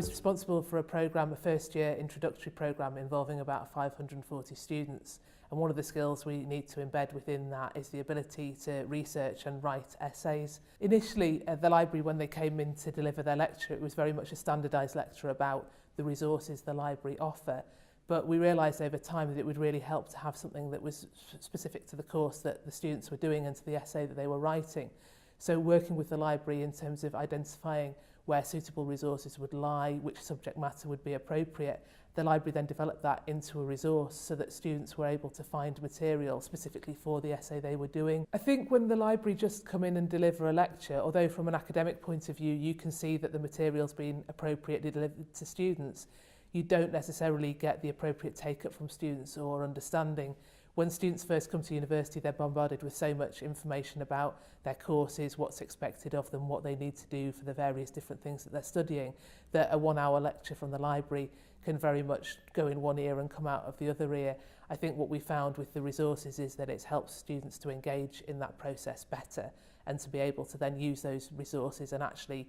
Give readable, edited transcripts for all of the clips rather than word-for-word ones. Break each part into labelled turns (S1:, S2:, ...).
S1: was responsible for a programme, a first year introductory programme involving about 540 students. And one of the skills we need to embed within that is the ability to research and write essays. Initially, at the library, when they came in to deliver their lecture, it was very much a standardised lecture about the resources the library offer. But we realised over time that it would really help to have something that was specific to the course that the students were doing and to the essay that they were writing. So working with the library in terms of identifying where suitable resources would lie, which subject matter would be appropriate, the library then developed that into a resource so that students were able to find material specifically for the essay they were doing. I think when the library just come in and deliver a lecture, although from an academic point of view you can see that the material's been appropriately delivered to students, you don't necessarily get the appropriate take-up from students or understanding. When students first come to university, they're bombarded with so much information about their courses, what's expected of them, what they need to do for the various different things that they're studying, that a 1 hour lecture from the library can very much go in one ear and come out of the other ear. I think what we found with the resources is that it's helped students to engage in that process better and to be able to then use those resources and actually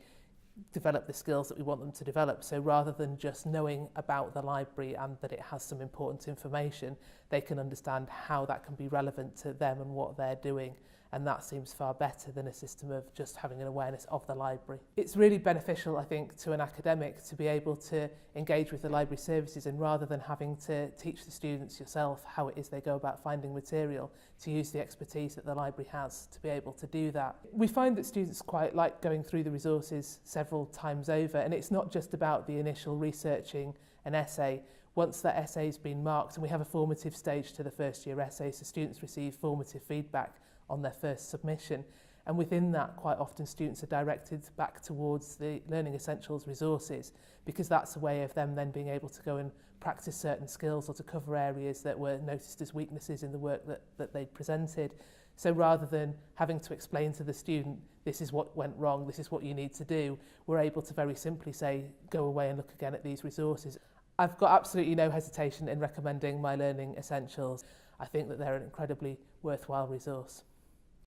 S1: develop the skills that we want them to develop. So rather than just knowing about the library and that it has some important information, they can understand how that can be relevant to them and what they're doing. And that seems far better than a system of just having an awareness of the library. It's really beneficial, I think, to an academic to be able to engage with the library services, and rather than having to teach the students yourself how it is they go about finding material, to use the expertise that the library has to be able to do that. We find that students quite like going through the resources several times over, and it's not just about the initial researching an essay. Once that essay's been marked, and we have a formative stage to the first year essay, so students receive formative feedback on their first submission, and within that quite often students are directed back towards the Learning Essentials resources, because that's a way of them then being able to go and practice certain skills or to cover areas that were noticed as weaknesses in the work that they'd presented. So rather than having to explain to the student, this is what went wrong, this is what you need to do, we're able to very simply say, go away and look again at these resources. I've got absolutely no hesitation in recommending my Learning Essentials. I think that they're an incredibly worthwhile resource.